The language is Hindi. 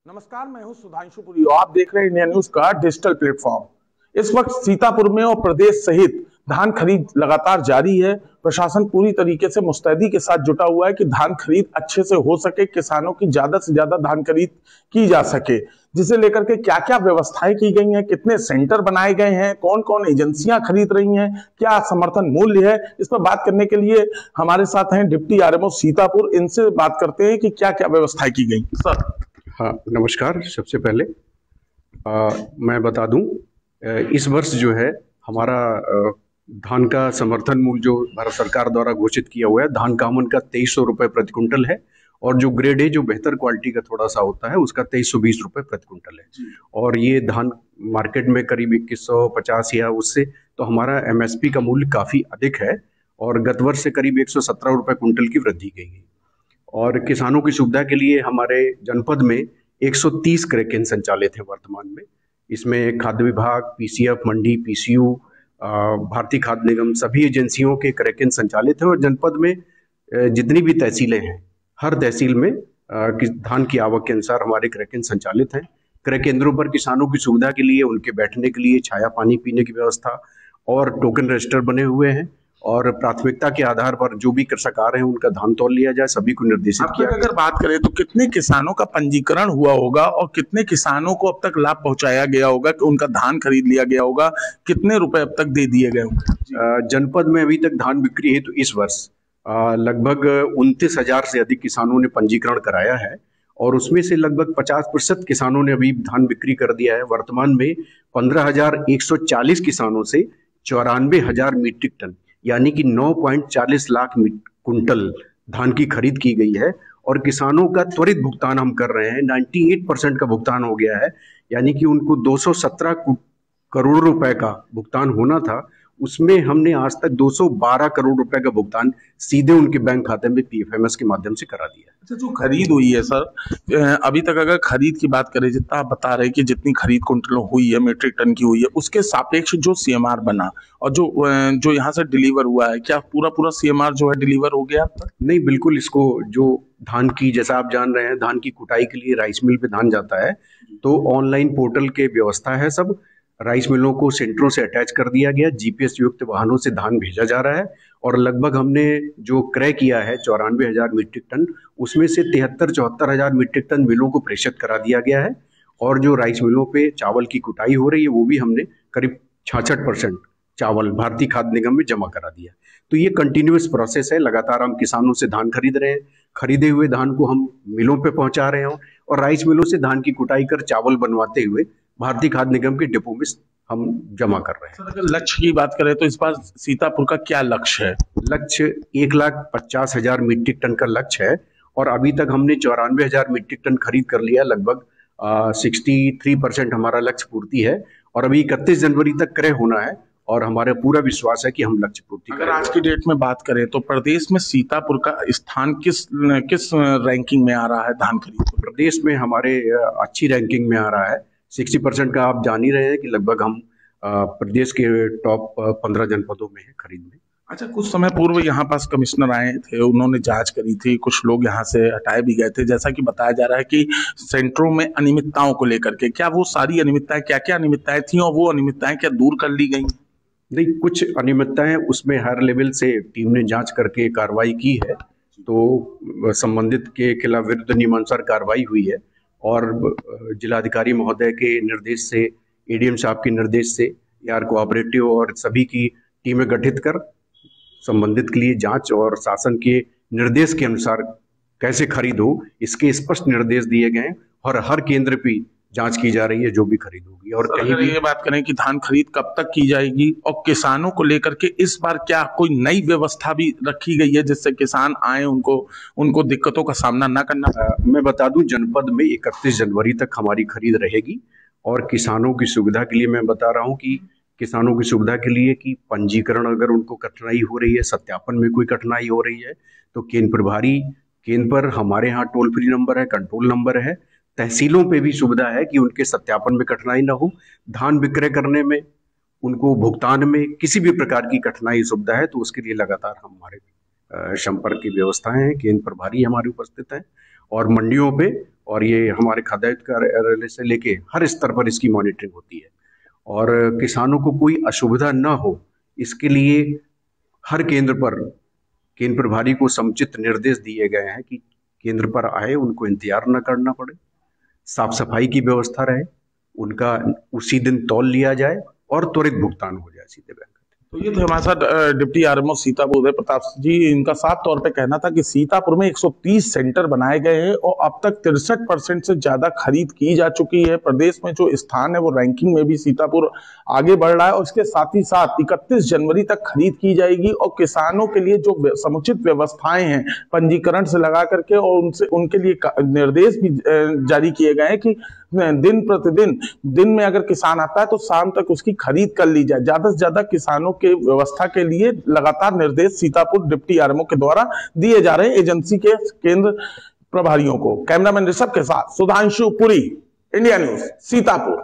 नमस्कार, मैं हूं सुधांशु पुरी और आप देख रहे हैं इंडिया न्यूज का डिजिटल प्लेटफॉर्म। इस वक्त सीतापुर में और प्रदेश सहित धान खरीद लगातार जारी है। प्रशासन पूरी तरीके से मुस्तैदी के साथ जुटा हुआ है कि धान खरीद अच्छे से हो सके, किसानों की ज्यादा से ज्यादा धान खरीद की जा सके, जिसे लेकर के क्या क्या व्यवस्थाएं की गई हैं, कितने सेंटर बनाए गए हैं, कौन कौन एजेंसियां खरीद रही हैं, क्या समर्थन मूल्य है। इस पर बात करने के लिए हमारे साथ हैं डिप्टी आरएमओ सीतापुर। इनसे बात करते हैं कि क्या क्या व्यवस्थाएं की गई। सर। हाँ, नमस्कार। सबसे पहले मैं बता दूं, इस वर्ष जो है हमारा धान का समर्थन मूल्य जो भारत सरकार द्वारा घोषित किया हुआ है, धान का अमन का 2300 रुपये प्रति क्विंटल है, और जो ग्रेड ए जो बेहतर क्वालिटी का थोड़ा सा होता है उसका 2320 रुपये प्रति क्विंटल है। और ये धान मार्केट में करीब 2150 या उससे, तो हमारा एमएसपी का मूल्य काफ़ी अधिक है और गत वर्ष से करीब 117 रुपये क्विंटल की वृद्धि की गई। और किसानों की सुविधा के लिए हमारे जनपद में 130 क्रैकेन संचालित हैं वर्तमान में। इसमें खाद्य विभाग, पीसीएफ, मंडी, पीसीयू, भारतीय खाद्य निगम, सभी एजेंसियों के क्रैकेन संचालित हैं। और जनपद में जितनी भी तहसीलें हैं, हर तहसील में धान की आवक के अनुसार हमारे क्रैकेन संचालित हैं। क्रय केंद्रों पर किसानों की सुविधा के लिए, उनके बैठने के लिए छाया पानी पीने की व्यवस्था और टोकन रजिस्टर बने हुए हैं, और प्राथमिकता के आधार पर जो भी कृषक आ रहे हैं उनका धान तौल लिया जाए, सभी को निर्देशित किया। अगर बात करें तो कितने किसानों का पंजीकरण हुआ होगा और कितने किसानों को अब तक लाभ पहुंचाया गया होगा कि उनका धान खरीद लिया गया होगा, कितने रुपए अब तक दे दिए गए होंगे? जनपद में अभी तक धान बिक्री हेतु इस वर्ष लगभग 29,000 से अधिक किसानों ने पंजीकरण कराया है, और उसमें से लगभग 50% किसानों ने अभी धान बिक्री कर दिया है। वर्तमान में 15,140 किसानों से 94,000 मीट्रिक टन यानी कि 9.40 लाख कुंटल धान की खरीद की गई है। और किसानों का त्वरित भुगतान हम कर रहे हैं, 98% का भुगतान हो गया है, यानी कि उनको 217 करोड़ रुपए का भुगतान होना था, उसमें हमने आज तक 212 करोड़ रुपए का भुगतान सीधे उनके बैंक खाते में पीएफएमएस के माध्यम से करा दिया। अच्छा, जो खरीद हुई है सर, अभी तक अगर खरीद की बात करें, जितना आप बता रहे हैं कि जितनी खरीद कुंटलों हुई है, मीट्रिक टन की हुई है, उसके सापेक्ष जो सीएमआर बना और जो यहाँ से डिलीवर हुआ है, क्या पूरा पूरा सीएमआर जो है डिलीवर हो गया अब तक? नहीं, बिल्कुल। इसको जो धान की, जैसा आप जान रहे हैं, धान की कुटाई के लिए राइस मिल पे धान जाता है, तो ऑनलाइन पोर्टल के व्यवस्था है। सब राइस मिलों को सेंटरों से अटैच कर दिया गया, जीपीएस युक्त वाहनों से धान भेजा जा रहा है, और लगभग हमने जो क्रय किया है 94,000 मीट्रिक टन, उसमें से 73-74,000 मीट्रिक टन मिलों को प्रेषित करा दिया गया है। और जो राइस मिलों पे चावल की कुटाई हो रही है, वो भी हमने करीब 66% चावल भारतीय खाद्य निगम में जमा करा दिया। तो ये कंटिन्यूअस प्रोसेस है, लगातार हम किसानों से धान खरीद रहे हैं, खरीदे हुए धान को हम मिलों पे पहुंचा रहे हैं, और राइस मिलों से धान की कुटाई कर चावल बनवाते हुए भारतीय खाद्य निगम के डिपो में हम जमा कर रहे हैं। सर, अगर लक्ष्य की बात करें तो इस बार सीतापुर का क्या लक्ष्य है? लक्ष्य 1,50,000 मीट्रिक टन का लक्ष्य है, और अभी तक हमने 94,000 मीट्रिक टन खरीद कर लिया। लगभग 63% हमारा लक्ष्य पूर्ति है, और अभी 31 जनवरी तक क्रय होना है, और हमारा पूरा विश्वास है कि हम लक्ष्य पूर्ति करेंगे। अगर आज की डेट में बात करें तो प्रदेश में सीतापुर का स्थान किस रैंकिंग में आ रहा है धान खरीद? प्रदेश में हमारे अच्छी रैंकिंग में आ रहा है। 60% का आप जान ही रहे हैं कि लगभग हम प्रदेश के टॉप 15 जनपदों में है खरीद में। अच्छा, कुछ समय पूर्व यहाँ पास कमिश्नर आए थे, उन्होंने जांच करी थी, कुछ लोग यहाँ से हटाए भी गए थे, जैसा कि बताया जा रहा है कि सेंटरों में अनियमितताओं को लेकर के, क्या वो सारी अनियमितताएं, क्या क्या अनियमितताएं थी और वो अनियमितताएं क्या दूर कर ली गई? नहीं, कुछ अनियमितताएं उसमें हर लेवल से टीम ने जांच करके कार्रवाई की है, तो संबंधित के खिलाफ विरुद्ध नियमानुसार कार्रवाई हुई है, और जिलाधिकारी महोदय के निर्देश से, एडीएम साहब के निर्देश से यार कोऑपरेटिव और सभी की टीमें गठित कर संबंधित के लिए जांच और शासन के निर्देश के अनुसार कैसे खरीद हो, इसके स्पष्ट निर्देश दिए गए, और हर केंद्र पे जांच की जा रही है जो भी खरीद होगी। और कहीं भी ये बात करें कि धान खरीद कब तक की जाएगी, और किसानों को लेकर के इस बार क्या कोई नई व्यवस्था भी रखी गई है जिससे किसान आए, उनको दिक्कतों का सामना ना करना पड़े? मैं बता दूं, जनपद में 31 जनवरी तक हमारी खरीद रहेगी, और किसानों की सुविधा के लिए मैं बता रहा हूं कि किसानों की सुविधा के लिए कि पंजीकरण अगर उनको कठिनाई हो रही है, सत्यापन में कोई कठिनाई हो रही है, तो केंद्र प्रभारी केंद्र पर हमारे यहाँ टोल फ्री नंबर है, कंट्रोल नंबर है। तहसीलों पे भी सुविधा है कि उनके सत्यापन में कठिनाई ना हो, धान विक्रय करने में, उनको भुगतान में किसी भी प्रकार की कठिनाई सुविधा है, तो उसके लिए लगातार हमारे संपर्क की व्यवस्थाएं हैं, केंद्र प्रभारी हमारे उपस्थित हैं, और मंडियों पे, और ये हमारे खाद्यायुक्त कार्यालय से लेके हर स्तर पर इसकी मॉनिटरिंग होती है। और किसानों को कोई असुविधा न हो, इसके लिए हर केंद्र प्रभारी को समुचित निर्देश दिए गए हैं कि केंद्र पर आए, उनको इंतजार न करना पड़े, साफ सफाई की व्यवस्था रहे, उनका उसी दिन तौल लिया जाए और त्वरित भुगतान हो जाए सीधे बैंक। तो ये थे हमारे साथ डिप्टी आरएमओ सीतापुर उदय प्रताप जी। इनका साफ तौर पे कहना था कि सीतापुर में 130 सेंटर बनाए गए हैं और अब तक 63% से ज्यादा खरीद की जा चुकी है। प्रदेश में जो स्थान है वो रैंकिंग में भी सीतापुर आगे बढ़ रहा है और इसके साथ ही साथ 31 जनवरी तक खरीद की जाएगी और किसानों के लिए जो समुचित व्यवस्थाएं हैं पंजीकरण से लगा करके और उनके लिए निर्देश भी जारी किए गए हैं कि दिन प्रतिदिन दिन में अगर किसान आता है तो शाम तक उसकी खरीद कर ली जाए। ज्यादा से ज्यादा किसानों के व्यवस्था के लिए लगातार निर्देश सीतापुर डिप्टी आरएमओ के द्वारा दिए जा रहे हैं एजेंसी के केंद्र प्रभारियों को। कैमरामैन ऋषभ के साथ सुधांशु पुरी, इंडिया न्यूज, सीतापुर।